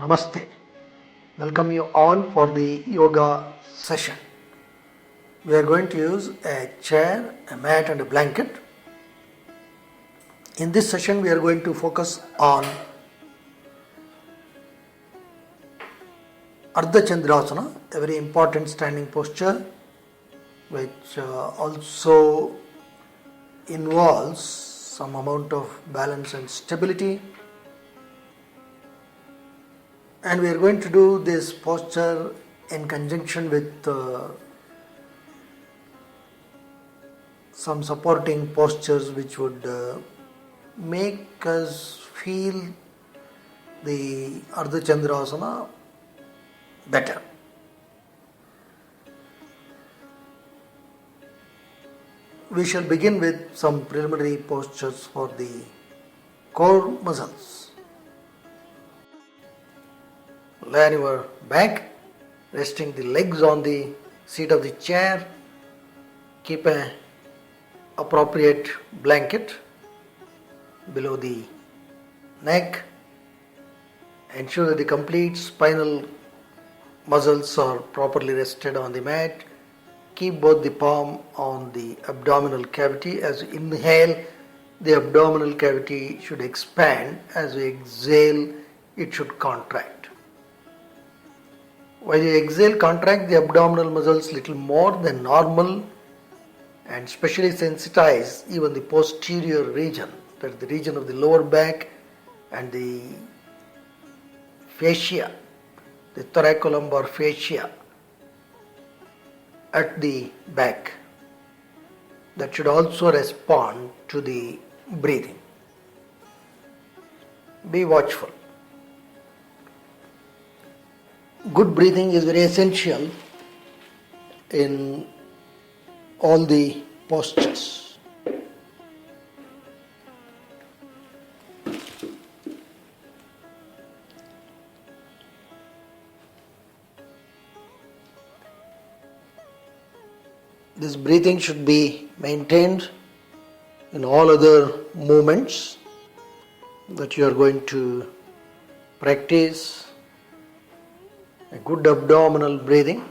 Namaste. Welcome you all for the yoga session. We are going to use a chair, a mat and a blanket. In this session we are going to focus on Ardha Chandrasana, a very important standing posture which also involves some amount of balance and stability. And we are going to do this posture in conjunction with some supporting postures which would make us feel the Ardha Chandrasana better. We shall begin with some preliminary postures for the core muscles. Lay on your back, resting the legs on the seat of the chair. Keep an appropriate blanket below the neck. Ensure that the complete spinal muscles are properly rested on the mat. Keep both the palm on the abdominal cavity. As you inhale, the abdominal cavity should expand. As you exhale, it should contract. While you exhale, contract the abdominal muscles little more than normal and specially sensitize even the posterior region, that is the region of the lower back and the fascia, the thoracolumbar fascia at the back. That should also respond to the breathing. Be watchful. Good breathing is very essential in all the postures. This breathing should be maintained in all other movements that you are going to practice. A good abdominal breathing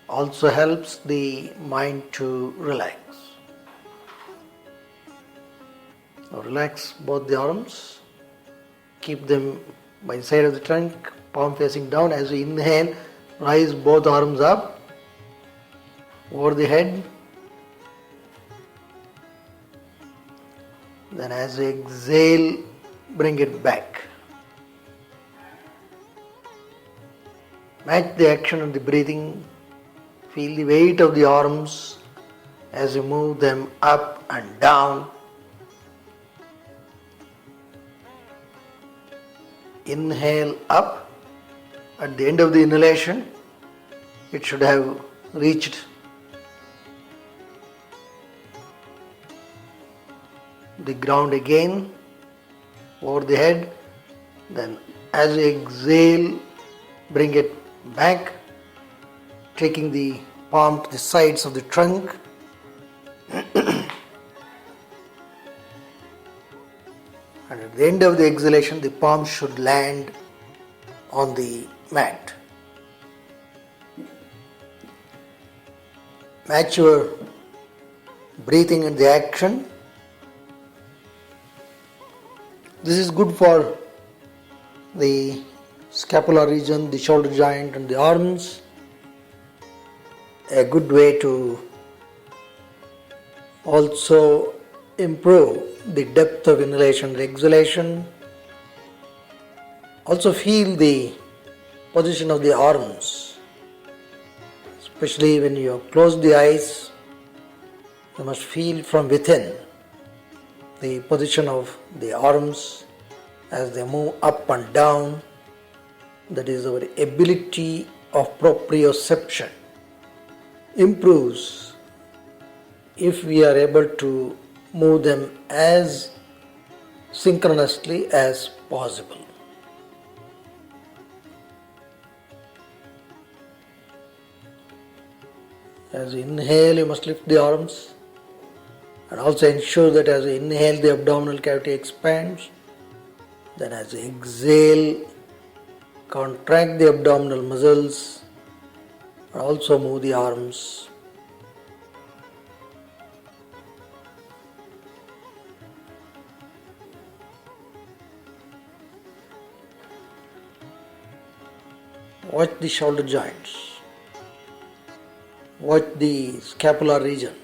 also helps the mind to relax. Now relax both the arms. Keep them by the side of the trunk, palm facing down. As you inhale, rise both arms up over the head. Then as you exhale, bring it back. Match the action of the breathing. Feel the weight of the arms as you move them up and down. Inhale up. At the end of the inhalation, it should have reached the ground again over the head. Then as you exhale, bring it back, taking the palm to the sides of the trunk. And at the end of the exhalation, the palm should land on the mat. Match your breathing and the action. This is good for the scapular region, the shoulder joint and the arms. A good way to also improve the depth of inhalation and exhalation. Also feel the position of the arms. Especially when you close the eyes, you must feel from within the position of the arms as they move up and down. That is, our ability of proprioception improves if we are able to move them as synchronously as possible. As you inhale, you must lift the arms and also ensure that as you inhale, the abdominal cavity expands. Then as you exhale, Contract the abdominal muscles and also move the arms. Watch the shoulder joints. Watch the scapular region.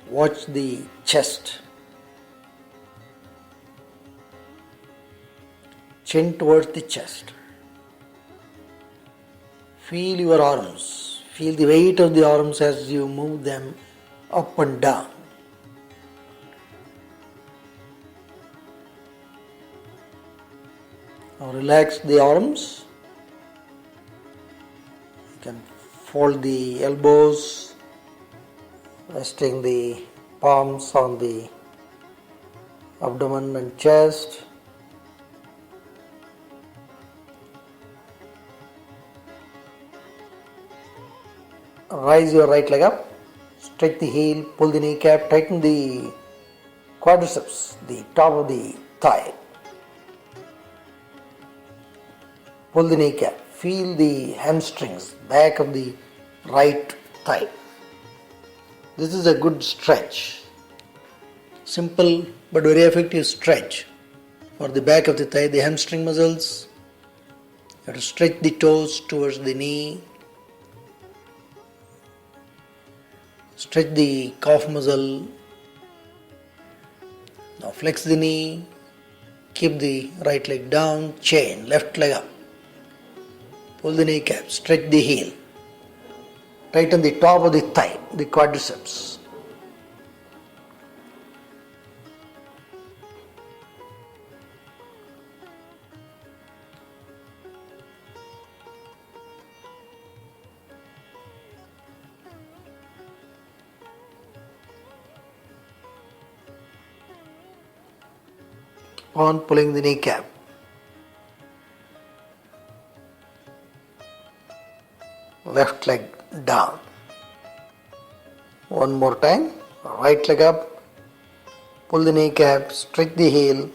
Watch the chest. Chin towards the chest. Feel your arms. Feel the weight of the arms as you move them up and down. Now relax the arms. You can fold the elbows, resting the palms on the abdomen and chest. Rise your right leg up, stretch the heel, pull the kneecap, tighten the quadriceps, the top of the thigh. Pull the kneecap, feel the hamstrings, back of the right thigh. This is a good stretch. Simple but very effective stretch for the back of the thigh, the hamstring muscles. You have to stretch the toes towards the knee. Stretch the calf muscle. Now flex the knee. Keep the right leg down. Chain, left leg up. Pull the kneecap. Stretch the heel. Tighten the top of the thigh, the quadriceps. On pulling the kneecap. Left leg down. One more time. Right leg up. Pull the kneecap. Stretch the heel.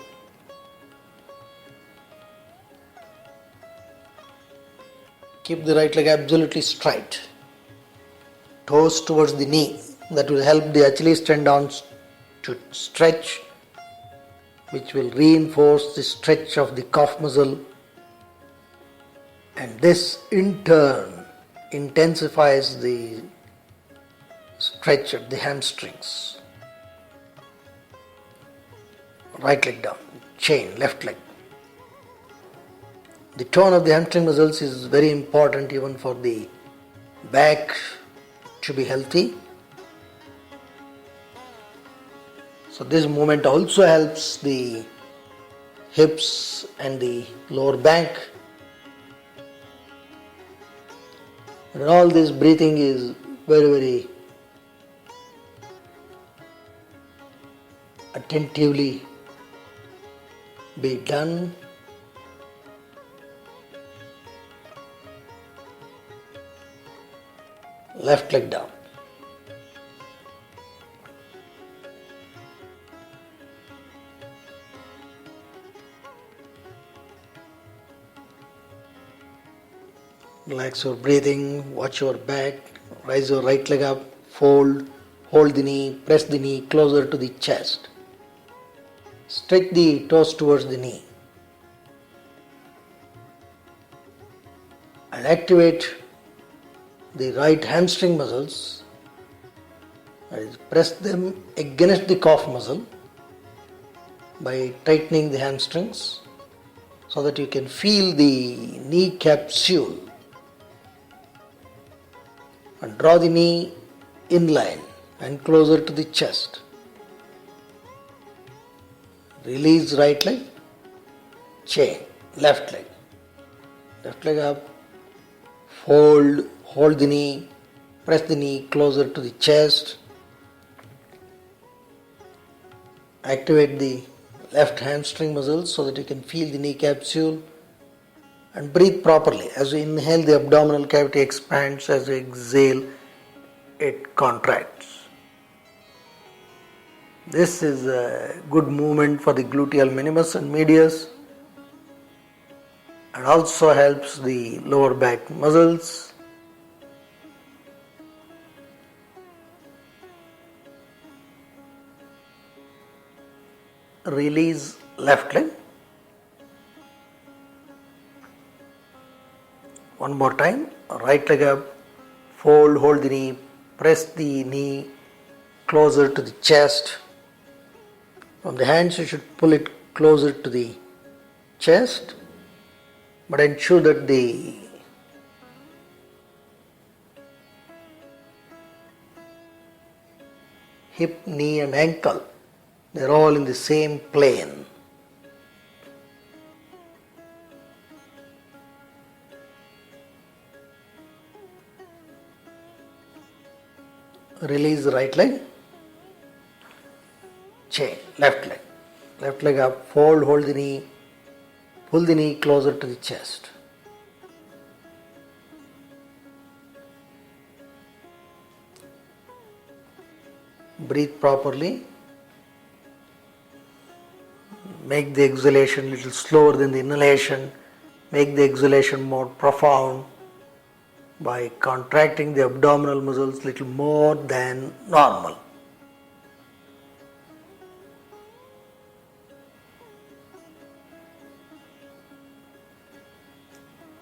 Keep the right leg absolutely straight. Toes towards the knee. That will help the Achilles tendons to stretch, which will reinforce the stretch of the calf muscle, and this in turn intensifies the stretch of the hamstrings. Right leg down, chain, left leg. The tone of the hamstring muscles is very important even for the back to be healthy. So this movement also helps the hips and the lower back. And all this breathing is very attentively be done. Left leg down. Relax your breathing, watch your back, rise your right leg up, fold, hold the knee, press the knee closer to the chest. Stretch the toes towards the knee. And activate the right hamstring muscles. That is, press them against the calf muscle by tightening the hamstrings so that you can feel the knee capsule. And draw the knee inline and closer to the chest. Release right leg, chain, left leg up, fold, hold the knee, press the knee closer to the chest, activate the left hamstring muscles so that you can feel the knee capsule, and breathe properly. As you inhale, the abdominal cavity expands. As you exhale, it contracts. This is a good movement for the gluteal minimus and medius. and also helps the lower back muscles. Release left leg. One more time. Right leg up. Fold, hold the knee. Press the knee closer to the chest. From the hands you should pull it closer to the chest, but ensure that the hip, knee and ankle, they are all in the same plane. Release the right leg. Chain, left leg. Left leg up, fold, hold the knee, pull the knee closer to the chest. Breathe properly. Make the exhalation a little slower than the inhalation. Make the exhalation more profound by contracting the abdominal muscles a little more than normal.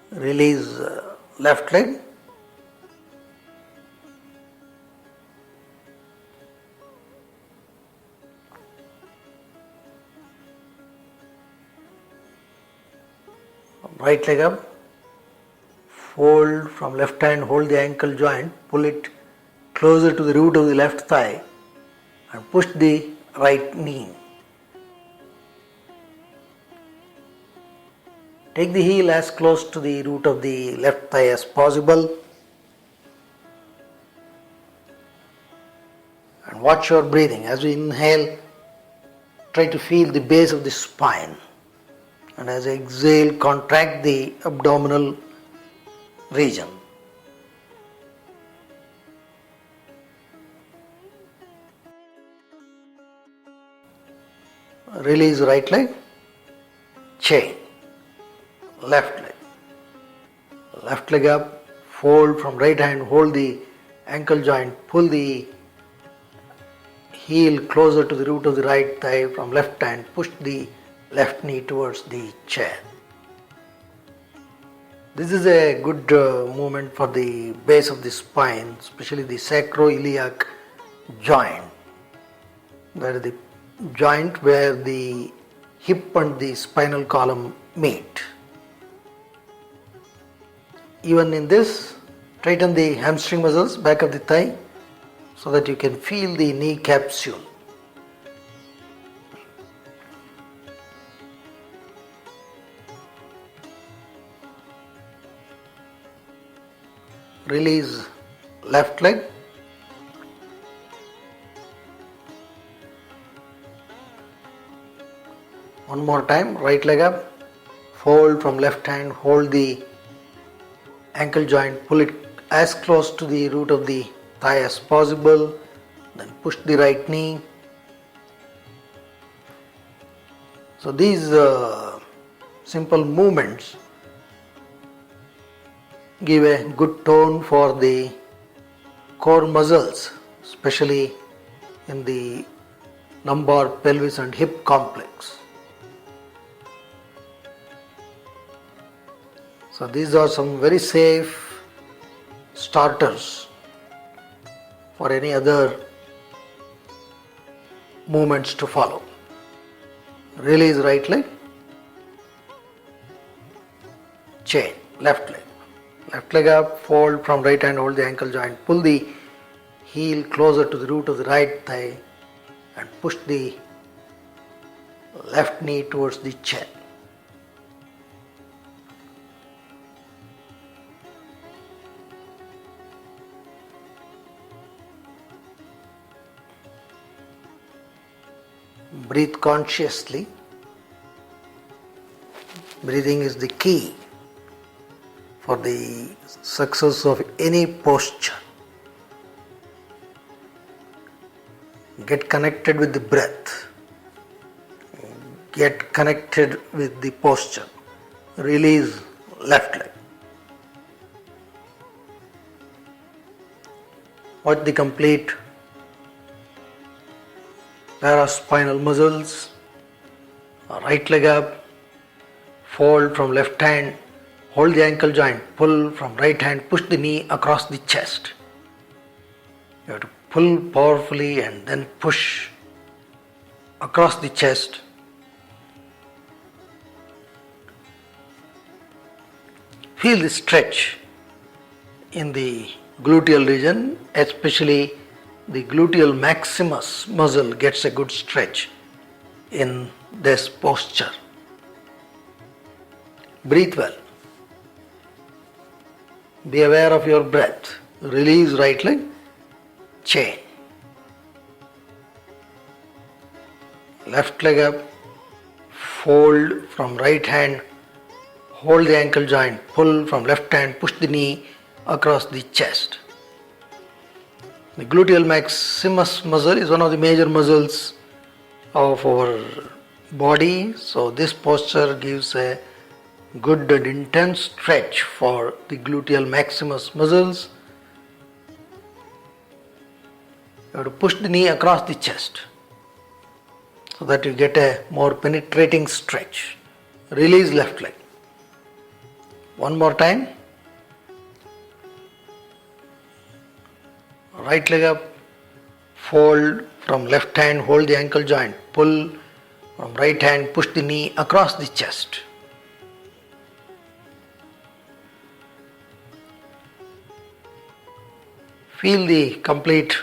Release left leg. Right leg up. Fold from left hand, hold the ankle joint, pull it closer to the root of the left thigh and push the right knee. Take the heel as close to the root of the left thigh as possible and watch your breathing. As we inhale, try to feel the base of the spine, and as I exhale, contract the abdominal region. Release right leg, chain, left leg. Left leg up, fold from right hand, hold the ankle joint, pull the heel closer to the root of the right thigh from left hand, push the left knee towards the chair. This is a good movement for the base of the spine, especially the sacroiliac joint. That is the joint where the hip and the spinal column meet. Even in this, tighten the hamstring muscles, back of the thigh, so that you can feel the knee capsule. Release left leg. One more time, right leg up, fold from left hand, hold the ankle joint, pull it as close to the root of the thigh as possible, then push the right knee. So these simple movements give a good tone for the core muscles, especially in the lumbar, pelvis and hip complex. So these are some very safe starters for any other movements to follow. Release right leg, chain, left leg. Left leg up, fold from right hand, hold the ankle joint, pull the heel closer to the root of the right thigh and push the left knee towards the chair. Breathe consciously. Breathing is the key for the success of any posture. Get connected with the breath. Get connected with the posture. release left leg. Watch the complete paraspinal muscles. Right leg up, fold from left hand, hold the ankle joint, pull from right hand, push the knee across the chest. You have to pull powerfully and then push across the chest. Feel the stretch in the gluteal region, especially the gluteal maximus muscle gets a good stretch in this posture. Breathe well. Be aware of your breath. Release right leg, chain. Left leg up, fold from right hand, hold the ankle joint, pull from left hand, push the knee across the chest. The gluteal maximus muscle is one of the major muscles of our body, so this posture gives a good and intense stretch for the gluteal maximus muscles. You have to push the knee across the chest so that you get a more penetrating stretch. Release left leg. One more time. Right leg up, fold from left hand, hold the ankle joint, pull from right hand, push the knee across the chest. Feel the complete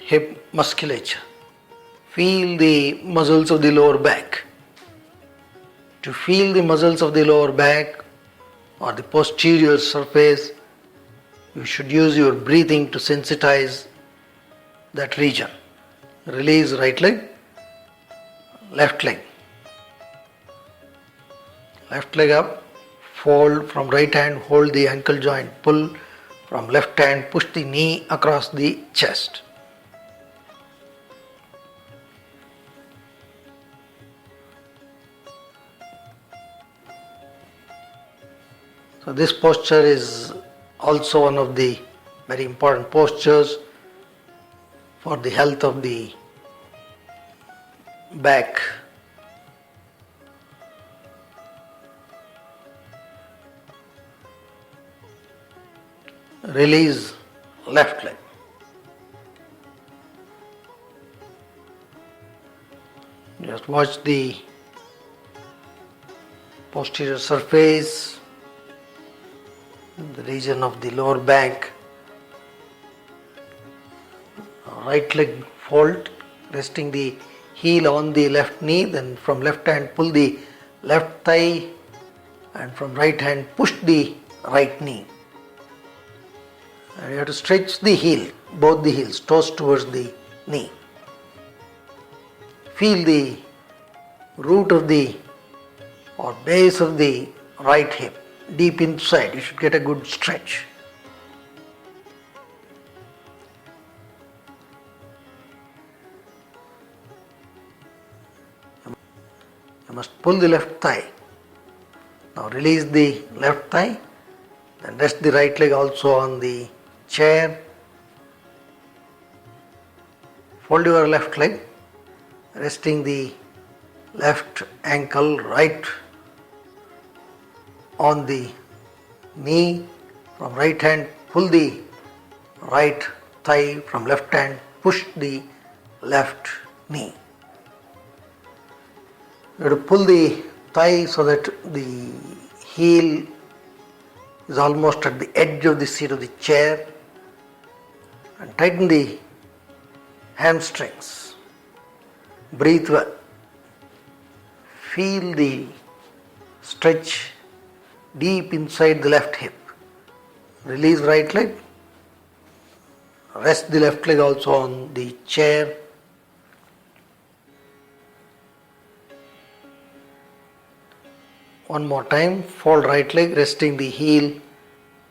hip musculature. Feel the muscles of the lower back. To feel the muscles of the lower back or the posterior surface, you should use your breathing to sensitize that region. Release right leg, left leg. Left leg up, fold from right hand, hold the ankle joint, pull from left hand, push the knee across the chest. So this posture is also one of the very important postures for the health of the back. Release left leg. Just watch the posterior surface, the region of the lower back. Right leg fold, resting the heel on the left knee, then from left hand pull the left thigh and from right hand push the right knee. And you have to stretch the heel, both the heels, toes towards the knee. Feel the root of the or base of the right hip deep inside. You should get a good stretch. You must pull the left thigh. Now release the left thigh, then rest the right leg also on the chair. Fold your left leg, resting the left ankle right on the knee. From right hand, pull the right thigh, from left hand, push the left knee. You have to pull the thigh so that the heel is almost at the edge of the seat of the chair, and tighten the hamstrings. Breathe well. Feel the stretch deep inside the left hip. Release right leg. Rest the left leg also on the chair. One more time. Fold right leg, resting the heel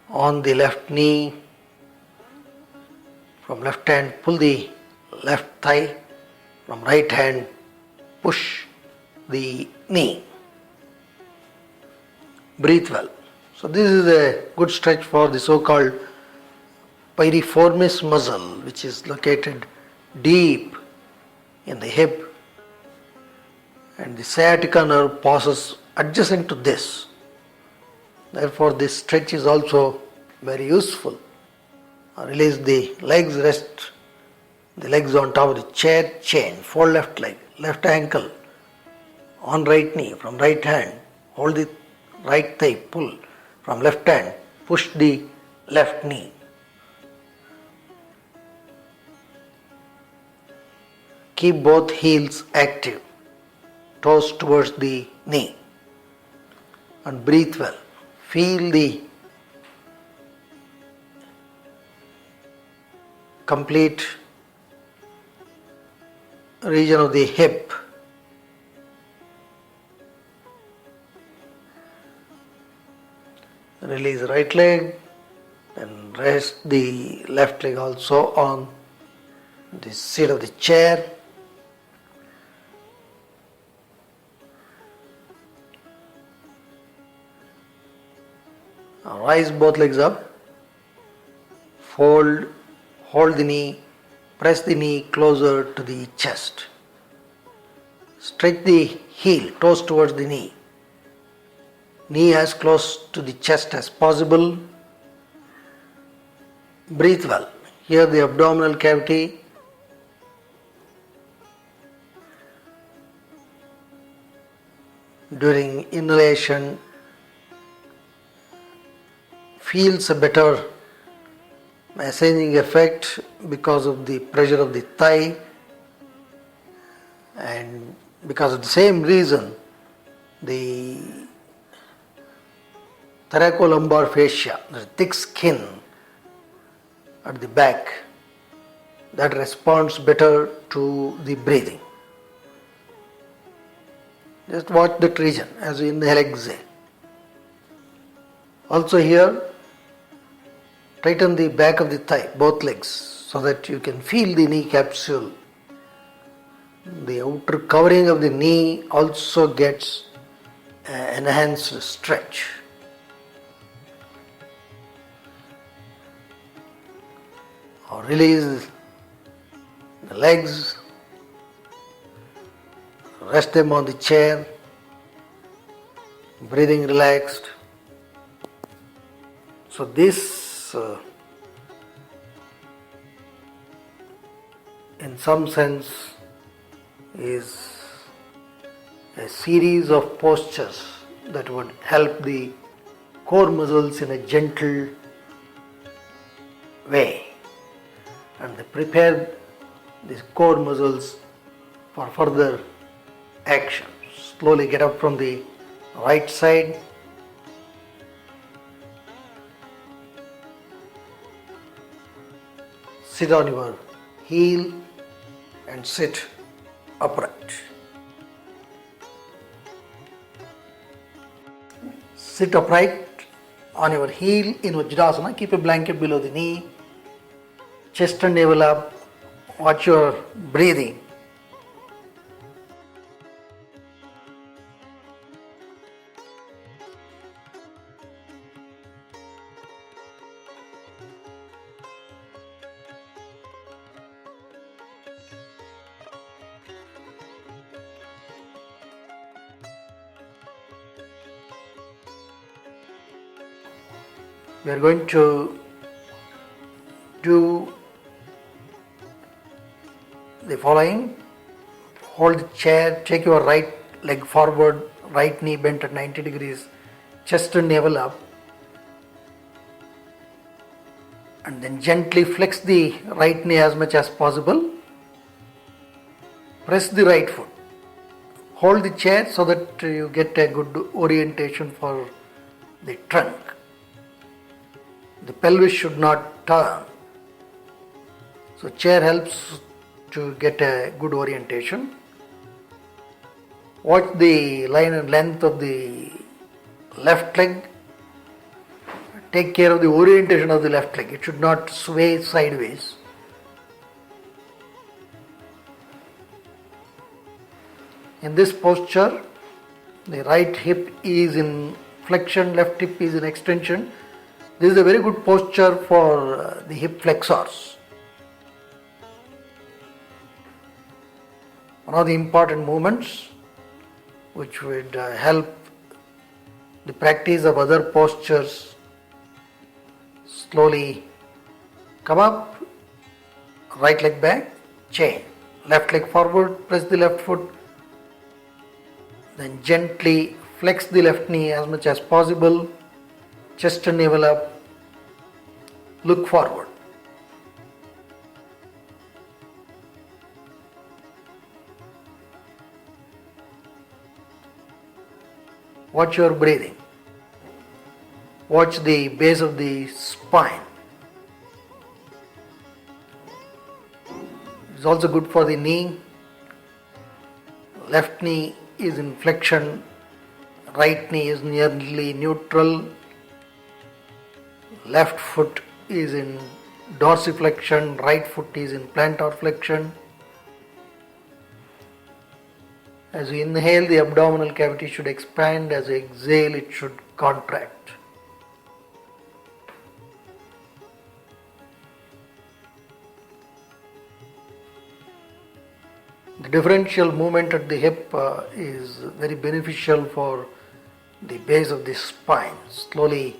on the left knee. From left hand, pull the left thigh. From right hand, push the knee. Breathe well. So this is a good stretch for the so-called piriformis muscle, which is located deep in the hip, and the sciatica nerve passes adjacent to this. Therefore this stretch is also very useful. Release the legs, rest the legs on top of the chair, chain, fold left leg, left ankle on right knee from right hand, hold the right thigh, pull from left hand, push the left knee. Keep both heels active, toes towards the knee, and breathe well. Feel the complete region of the hip. Release right leg and rest the left leg also on the seat of the chair. Rise both legs up, fold, hold the knee, press the knee closer to the chest. Stretch the heel, toes towards the knee. Knee as close to the chest as possible. Breathe well. Here the abdominal cavity. During inhalation, feels a better massaging effect because of the pressure of the thigh, and because of the same reason the thoracolumbar fascia, the thick skin at the back, that responds better to the breathing. Just watch that region as you inhale, exhale. Also here, tighten the back of the thigh, both legs, so that you can feel the knee capsule. The outer covering of the knee also gets enhanced stretch. Or release the legs, rest them on the chair, breathing relaxed. So this in some sense is a series of postures that would help the core muscles in a gentle way, and they prepare these core muscles for further action. Slowly get up from the right side. Sit on your heel and sit upright. Sit upright on your heel in Vajrasana. Keep a blanket below the knee. Chest and navel up. Watch your breathing. We are going to do the following. Hold the chair, take your right leg forward, right knee bent at 90 degrees, chest and navel up, and then gently flex the right knee as much as possible. Press the right foot. Hold the chair so that you get a good orientation for the trunk. The pelvis should not turn. So chair helps to get a good orientation. Watch the line and length of the left leg. Take care of the orientation of the left leg. It should not sway sideways. In this posture, the right hip is in flexion, left hip is in extension. This is a very good posture for the hip flexors. One of the important movements which would help the practice of other postures. Slowly come up, right leg back, chain, left leg forward, press the left foot, then gently flex the left knee as much as possible, chest and navel up, look forward. Watch your breathing. Watch the base of the spine. It's also good for the knee. Left knee is in flexion, right knee is nearly neutral, left foot is in dorsiflexion, right foot is in plantar flexion. As you inhale, the abdominal cavity should expand. As you exhale, it should contract. The differential movement at the hip is very beneficial for the base of the spine. Slowly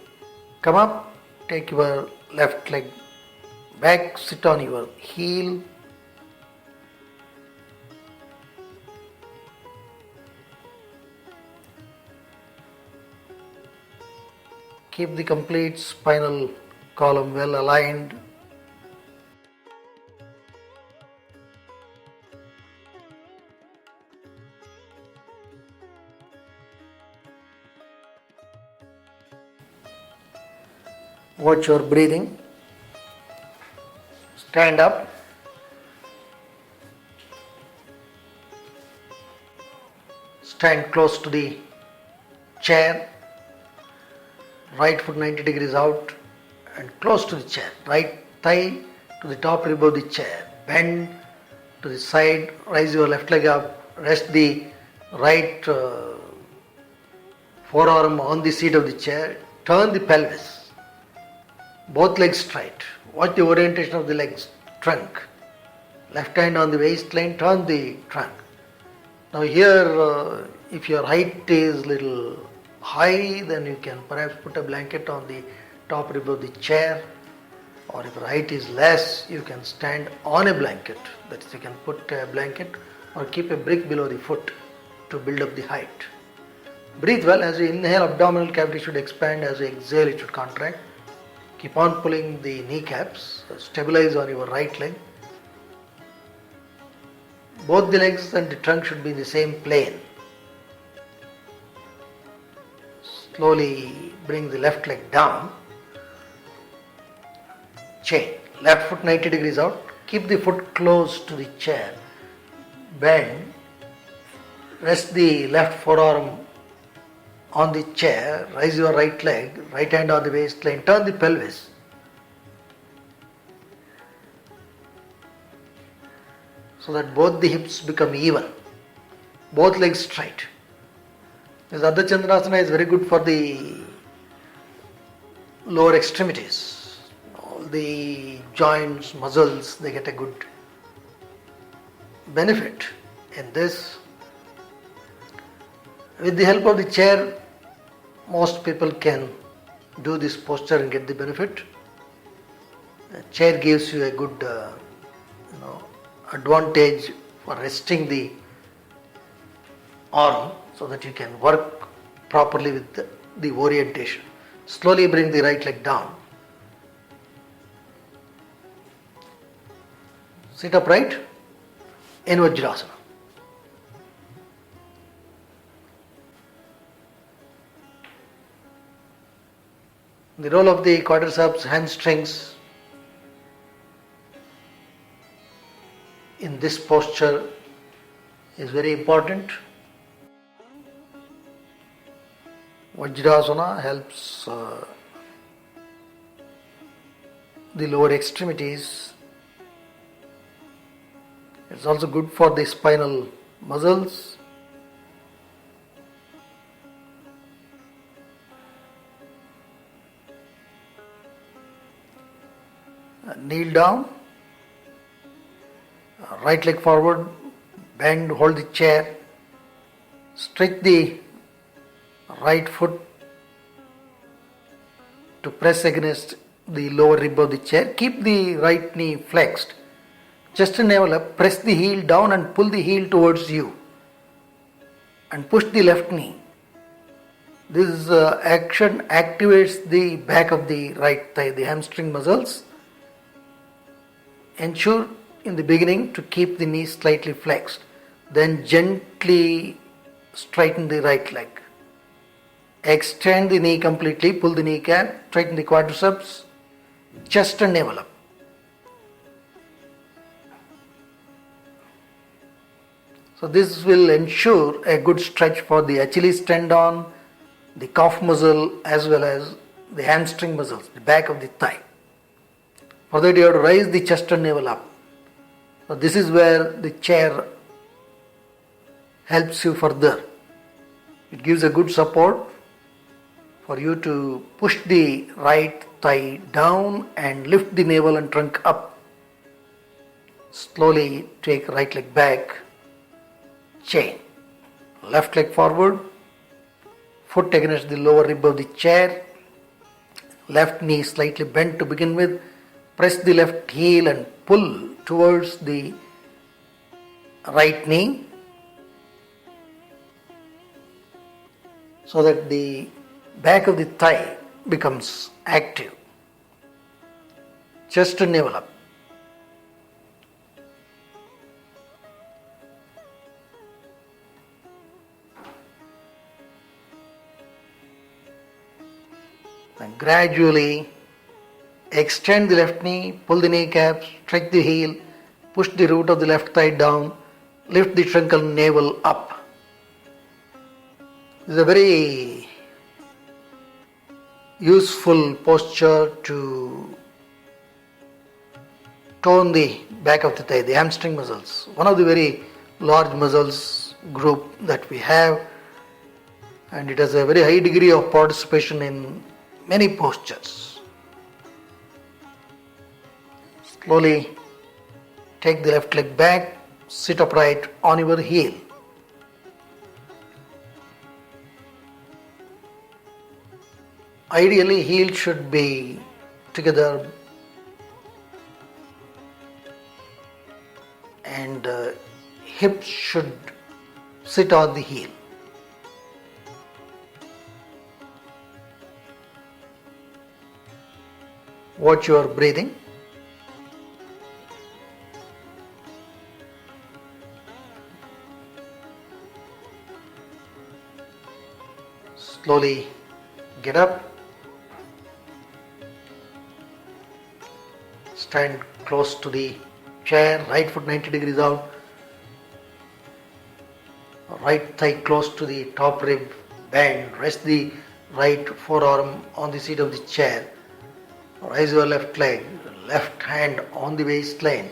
come up, take your left leg back, sit on your heel. Keep the complete spinal column well aligned. Watch your breathing. Stand up. Stand close to the chair. Right foot 90 degrees out and close to the chair. Right thigh to the top rib of the chair. Bend to the side. Rise your left leg up. Rest the right forearm on the seat of the chair. Turn the pelvis. Both legs straight. Watch the orientation of the legs. Trunk. Left hand on the waistline. Turn the trunk. Now here, if your height is little high, then you can perhaps put a blanket on the top rib of the chair. Or if your height is less, you can stand on a blanket. That is, you can put a blanket or keep a brick below the foot to build up the height. Breathe well. As you inhale, abdominal cavity should expand. As you exhale, it should contract. Keep on pulling the kneecaps. Stabilize on your right leg. Both the legs and the trunk should be in the same plane. Slowly bring the left leg down. Chain. Left foot 90 degrees out. Keep the foot close to the chair. Bend. Rest the left forearm on the chair. Rise your right leg. Right hand on the waistline. Turn the pelvis. So that both the hips become even. Both legs straight. This Ardha Chandrasana is very good for the lower extremities. All the joints, muscles, they get a good benefit in this. With the help of the chair, most people can do this posture and get the benefit. The chair gives you a good advantage for resting the arm so that you can work properly with the orientation. Slowly bring the right leg down. Sit upright in Vajrasana. The role of the quadriceps, hamstrings in this posture is very important. Vajrasana helps the lower extremities. It's also good for the spinal muscles. Kneel down, right leg forward, bend, hold the chair, stretch the right foot to press against the lower rib of the chair. Keep the right knee flexed. Chest and navel up, press the heel down and pull the heel towards you. And push the left knee. This action activates the back of the right thigh, the hamstring muscles. Ensure in the beginning to keep the knee slightly flexed. Then gently straighten the right leg. Extend the knee completely, pull the kneecap, straighten the quadriceps, chest and navel up. So this will ensure a good stretch for the Achilles tendon, the calf muscle as well as the hamstring muscles, the back of the thigh. For that you have to raise the chest and navel up. So this is where the chair helps you further. It gives a good support for you to push the right thigh down and lift the navel and trunk up. Slowly take right leg back, chain. Left leg forward, foot against the lower rib of the chair, left knee slightly bent to begin with, press the left heel and pull towards the right knee so that the back of the thigh becomes active. Chest and navel up. And gradually extend the left knee, pull the kneecap, stretch the heel, push the root of the left thigh down, lift the trunk and navel up. This is a very useful posture to tone the back of the thigh, the hamstring muscles. One of the very large muscles group that we have, and it has a very high degree of participation in many postures. Slowly take the left leg back, sit upright on your heel. Ideally, heel should be together and hips should sit on the heel. Watch your breathing. Slowly get up. Stand close to the chair, right foot 90 degrees out. Right thigh close to the top rib, bend. Rest the right forearm on the seat of the chair. Raise your left leg, left hand on the waistline,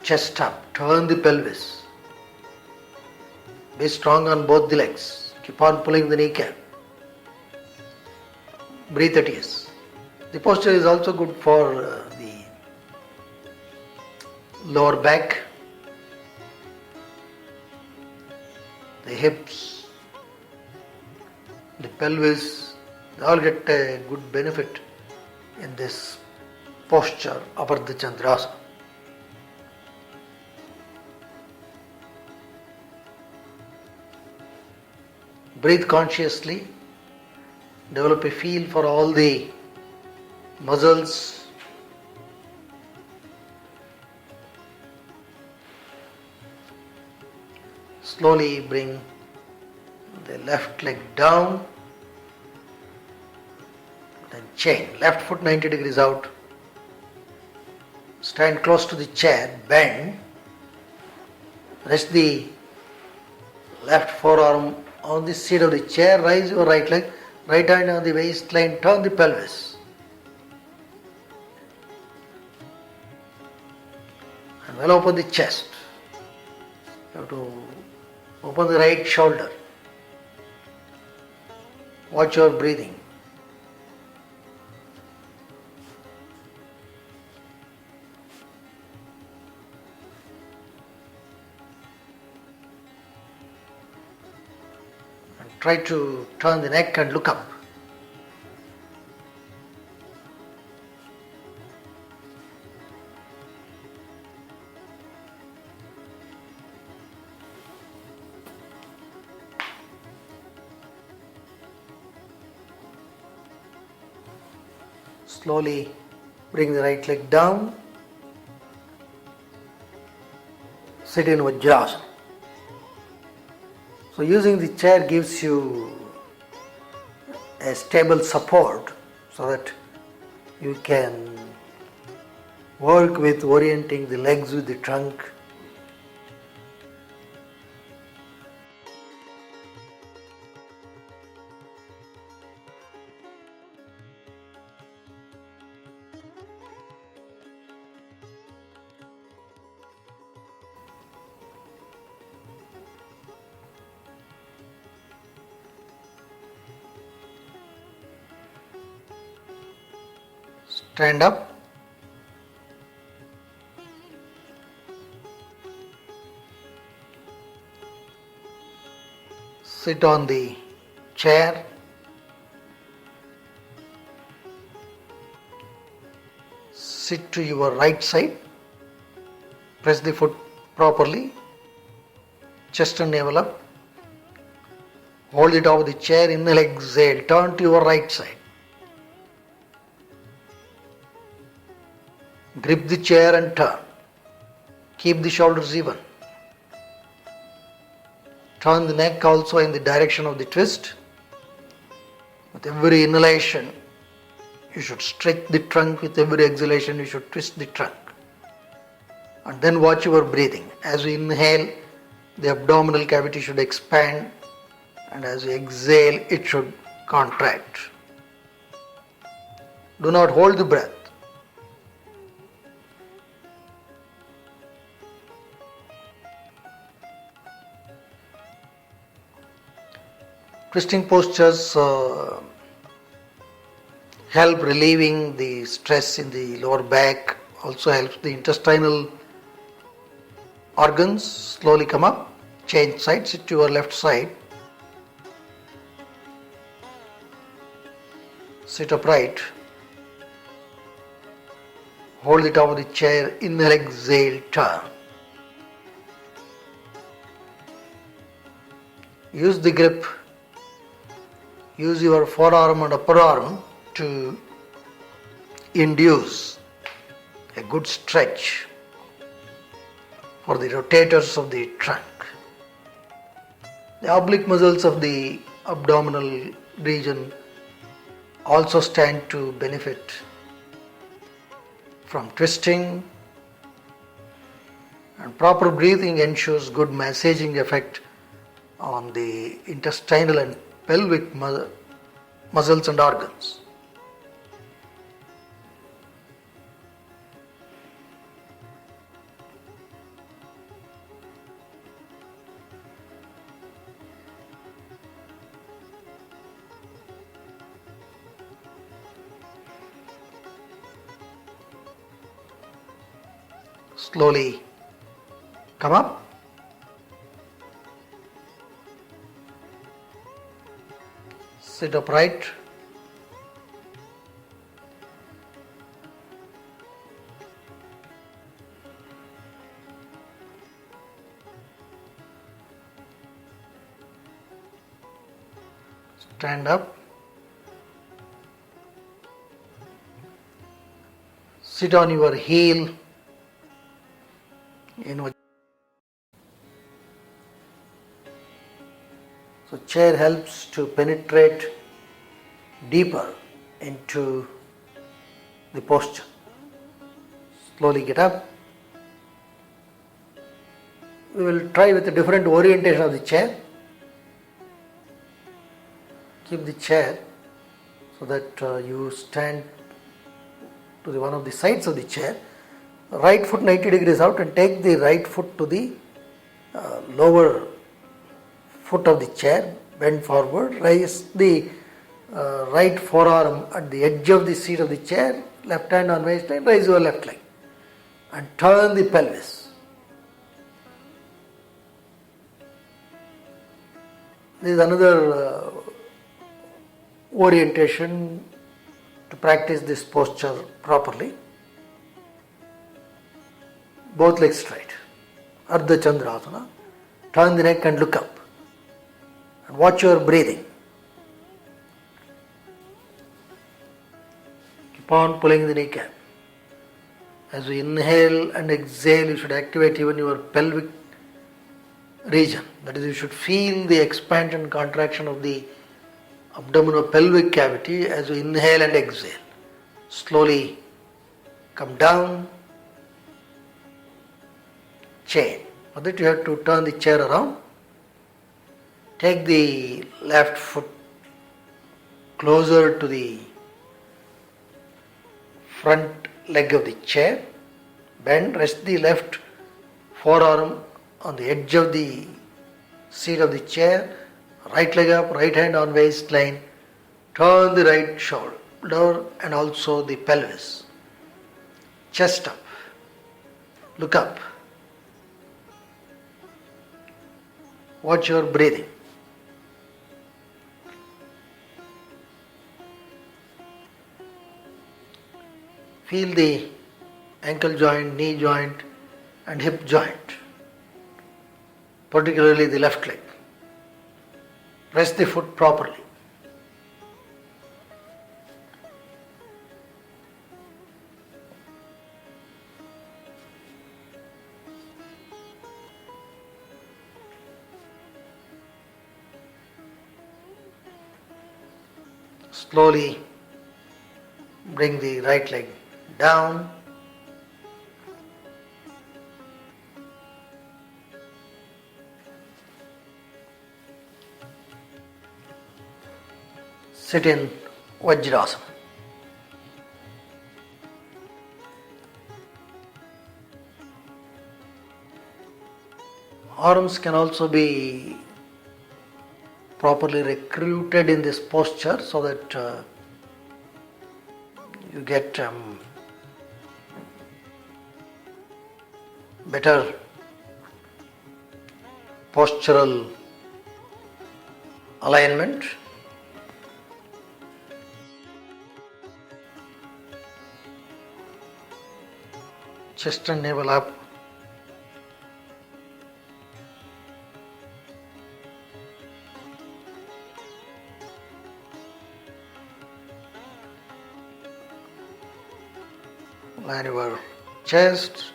chest up, turn the pelvis. Be strong on both the legs. Keep on pulling the kneecap. Breathe at ease. The posture is also good for the lower back, the hips, the pelvis. They all get a good benefit in this posture of Ardha Chandrasana. Breathe consciously. Develop a feel for all the muscles. Slowly bring the left leg down. Then chain. Left foot 90 degrees out. Stand close to the chair. Bend. Rest the left forearm on the seat of the chair. Rise your right leg. Right hand on the waistline. Turn the pelvis. And well open the chest. You have to open the right shoulder. Watch your breathing. Try to turn the neck and look up. Slowly bring the right leg down. Sit in Vajrasana. So using the chair gives you a stable support so that you can work with orienting the legs with the trunk. Stand up. Sit on the chair. Sit to your right side. Press the foot properly. Chest and navel up. Hold it over the chair. Inhale, exhale. Turn to your right side. Grip the chair and turn. Keep the shoulders even. Turn the neck also in the direction of the twist. With every inhalation, you should stretch the trunk. With every exhalation, you should twist the trunk. And then watch your breathing. As we inhale, the abdominal cavity should expand, and as we exhale, it should contract. Do not hold the breath. Twisting postures help relieving the stress in the lower back, also helps the intestinal organs. Slowly come up, change sides, sit to your left side. Sit upright. Hold it over the chair, inhale, exhale, turn. Use the grip. Use your forearm and upper arm to induce a good stretch for the rotators of the trunk. The oblique muscles of the abdominal region also stand to benefit from twisting, and proper breathing ensures good massaging effect on the intestinal and pelvic muscles and organs. Slowly come up. Sit upright. Stand up. Sit on your heel. So chair helps to penetrate deeper into the posture. Slowly get up. We will try with a different orientation of the chair. Keep the chair so that you stand to one of the sides of the chair. Right foot 90 degrees out, and take the right foot to the lower foot of the chair. Bend forward. Raise the right forearm at the edge of the seat of the chair. Left hand on waistline. Raise your left leg and turn the pelvis. There is another orientation to practice this posture properly. Both legs straight. Ardha Chandrasana. Turn the neck and look up. And watch your breathing. Keep on pulling the kneecap. As we inhale and exhale, you should activate even your pelvic region. That is, you should feel the expansion and contraction of the abdominal pelvic cavity as we inhale and exhale. Slowly come down, chain. For that you have to turn the chair around. Take the left foot closer to the front leg of the chair. Bend, rest the left forearm on the edge of the seat of the chair. Right leg up, right hand on waistline. Turn the right shoulder and also the pelvis. Chest up. Look up. Watch your breathing. Feel the ankle joint, knee joint and hip joint, particularly the left leg. Press the foot properly. Slowly bring the right leg down. Sit in Vajrasana. Arms can also be properly recruited in this posture so that you get better postural alignment. Chest and navel up. Line your chest,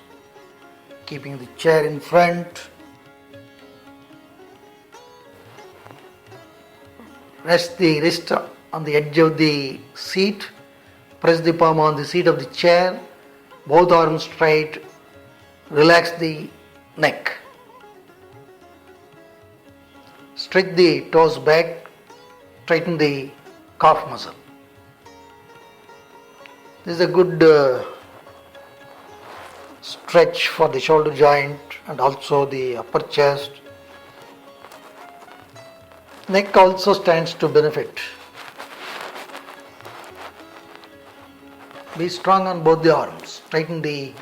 keeping the chair in front. Rest the wrist on the edge of the seat. Press the palm on the seat of the chair. Both arms straight. Relax the neck. Stretch the toes back. Straighten the calf muscle. This is a good stretch for the shoulder joint and also the upper chest. Neck also stands to benefit. Be strong on both the arms. Tighten the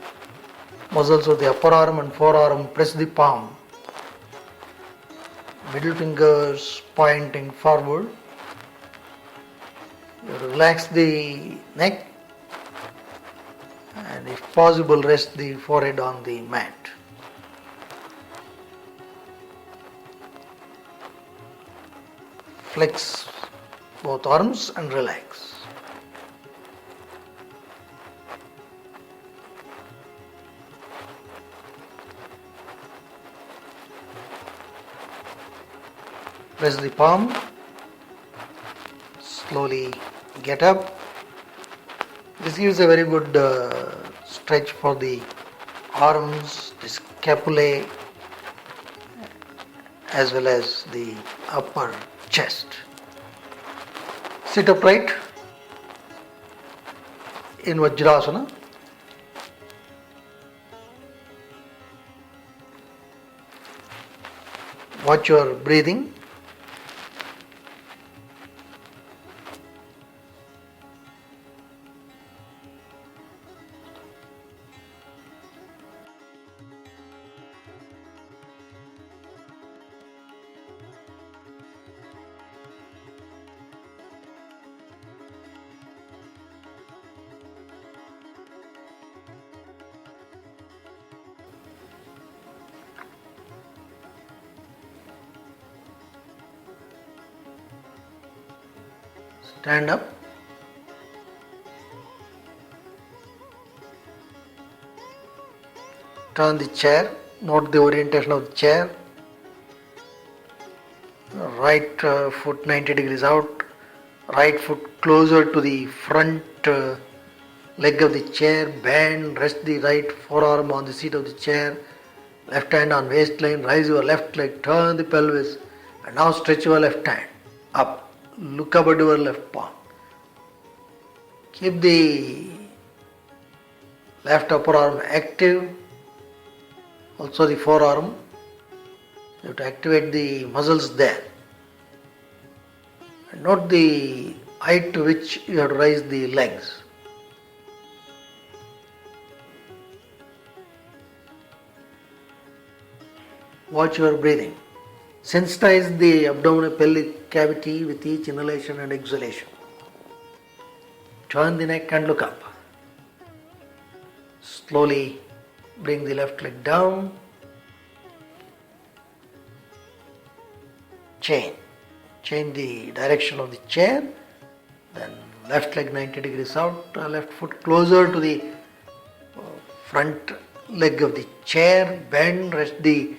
muscles of the upper arm and forearm. Press the palm. Middle fingers pointing forward. Relax the neck. And if possible, rest the forehead on the mat. Flex both arms and relax. Press the palm. Slowly get up. This gives a very good stretch for the arms, the scapulae, as well as the upper chest. Sit upright in Vajrasana. Watch your breathing. Stand up. Turn the chair. Note the orientation of the chair. Right foot 90 degrees out. Right foot closer to the front leg of the chair. Bend. Rest the right forearm on the seat of the chair. Left hand on waistline. Rise your left leg. Turn the pelvis. And now stretch your left hand up. Look up at your left palm. Keep the left upper arm active. Also the forearm. You have to activate the muscles there. And note the height to which you have to raise the legs. Watch your breathing. Sensitize the abdominal pelvic cavity with each inhalation and exhalation. Turn the neck and look up. Slowly bring the left leg down. Change the direction of the chair. Then left leg 90 degrees out. Left foot closer to the front leg of the chair. Bend. Rest the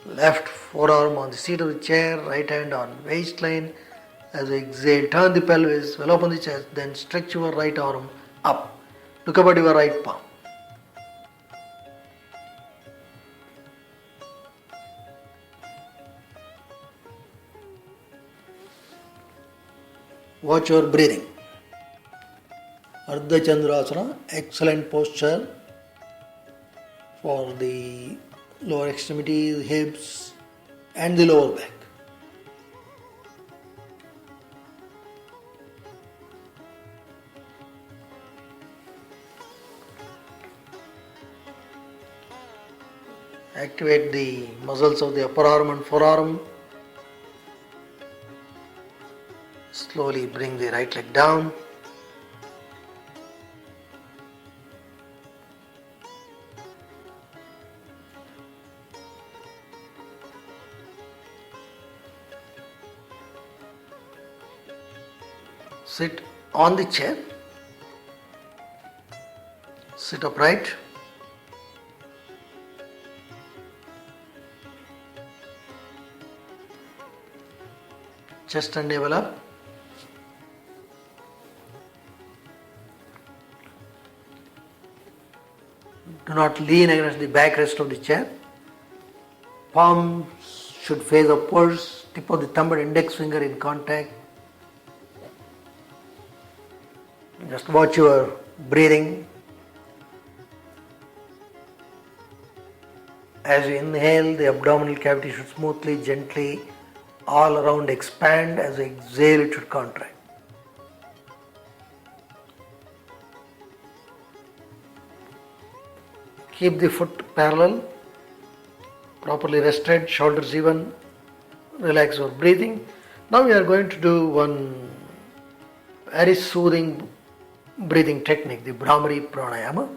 left forearm on the seat of the chair. Right hand on waistline. As you exhale, turn the pelvis, well open the chest, then stretch your right arm up. Look up at your right palm. Watch your breathing. Ardha Chandrasana, excellent posture for the lower extremities, hips and the lower back. Activate the muscles of the upper arm and forearm. Slowly bring the right leg down. Sit on the chair. Sit upright. Chest and navel up. Do not lean against the backrest of the chair. Palms should face upwards. Tip of the thumb and index finger in contact. Just watch your breathing. As you inhale, the abdominal cavity should smoothly, gently, all around expand. As you exhale, it should contract. Keep the foot parallel, properly rested, shoulders even. Relax your breathing. Now we are going to do one very soothing breathing technique, the Brahmari Pranayama.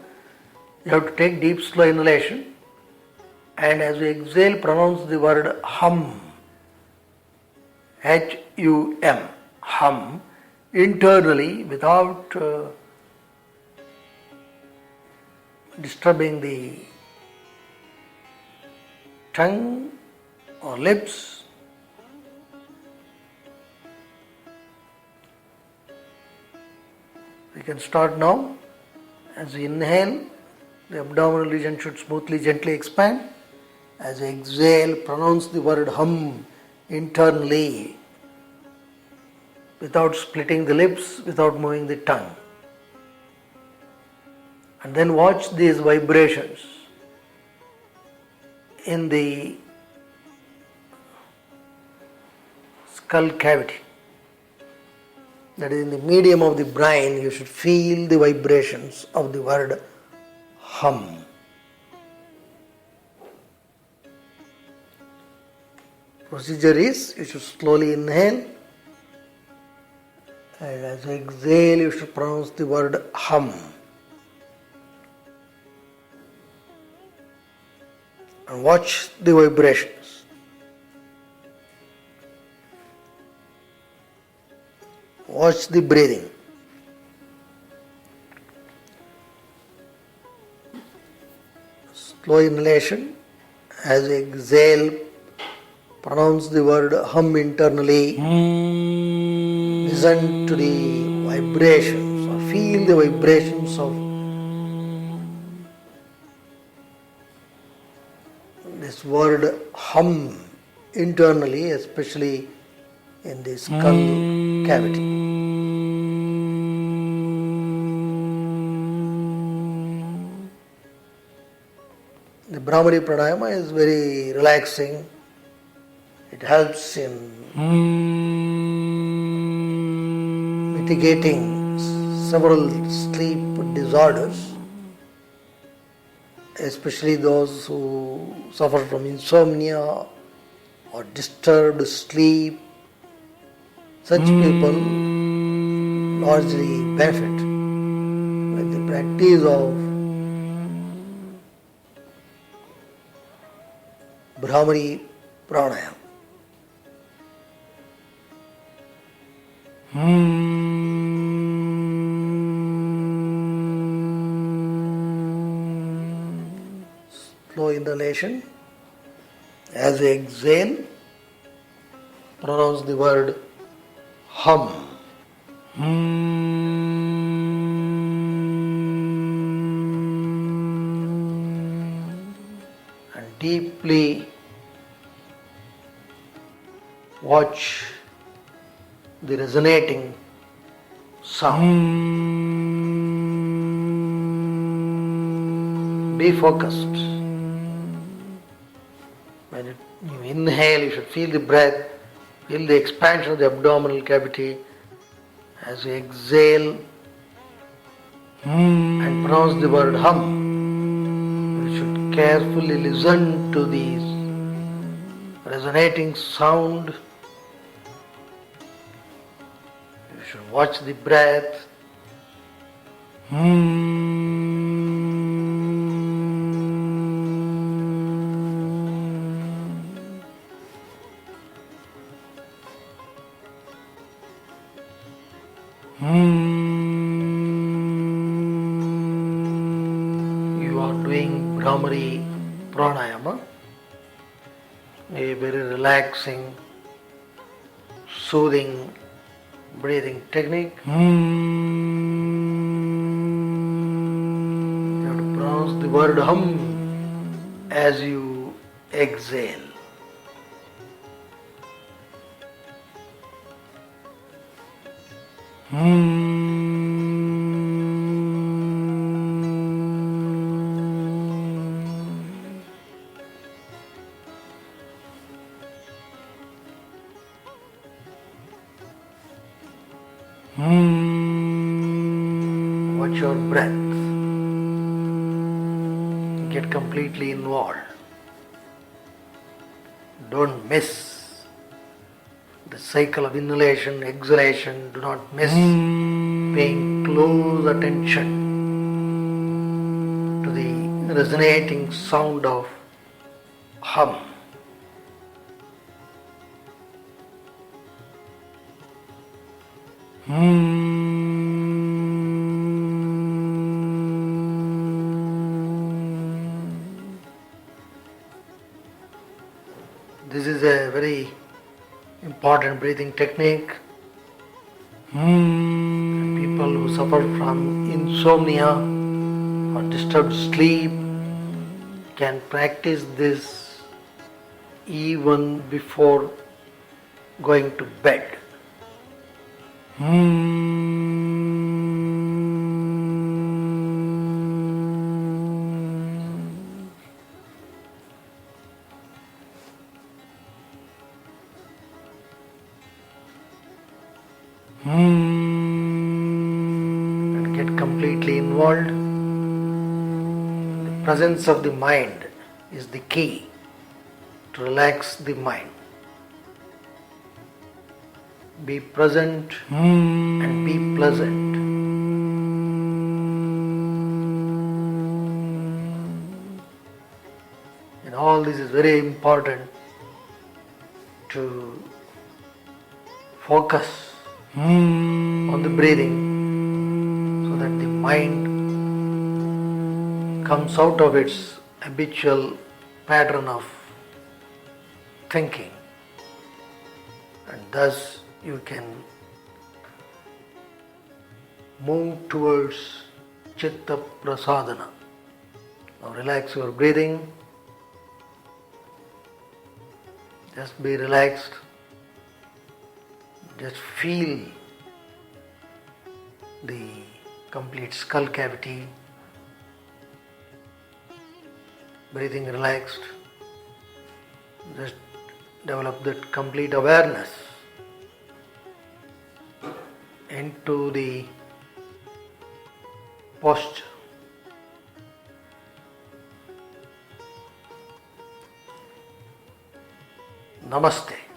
You have to take deep, slow inhalation, and as you exhale, pronounce the word hum. H-U-M, hum, internally without disturbing the tongue or lips. We can start now. As we inhale, the abdominal region should smoothly, gently expand. As we exhale, pronounce the word hum internally without splitting the lips, without moving the tongue. And then watch these vibrations in the skull cavity. That is, in the medium of the brain, you should feel the vibrations of the word hum. Procedure is, you should slowly inhale, and as you exhale, you should pronounce the word hum. And watch the vibrations. Watch the breathing. Slow inhalation. As you exhale, pronounce the word hum internally. Listen to the vibrations or feel the vibrations of this word hum internally, especially in the skull cavity. The Brahmari Pranayama is very relaxing. It helps in mitigating several sleep disorders, especially those who suffer from insomnia or disturbed sleep. Such people largely benefit with the practice of Brahmari Pranayama. Slow inhalation. As you exhale, pronounce the word hum. And deeply watch the resonating sound. Be focused. When you inhale, you should feel the breath, feel the expansion of the abdominal cavity. As you exhale and pronounce the word hum, you should carefully listen to this resonating sound. You should watch the breath. You are doing Brahmari Pranayama, a very relaxing, soothing breathing technique. You have to pronounce the word hum as you exhale. Watch your breath. Get completely involved. Don't miss the cycle of inhalation, exhalation. Do not miss paying close attention to the resonating sound of hum. This is a very important breathing technique. People who suffer from insomnia or disturbed sleep can practice this even before going to bed. And get completely involved. The presence of the mind is the key to relax the mind. Be present and be pleasant. And all this is very important to focus on the breathing so that the mind comes out of its habitual pattern of thinking, and thus you can move towards chitta prasadana. Now relax your breathing. Just be relaxed. Just feel the complete skull cavity. Breathing relaxed. Just develop that complete awareness into the posture. Namaste.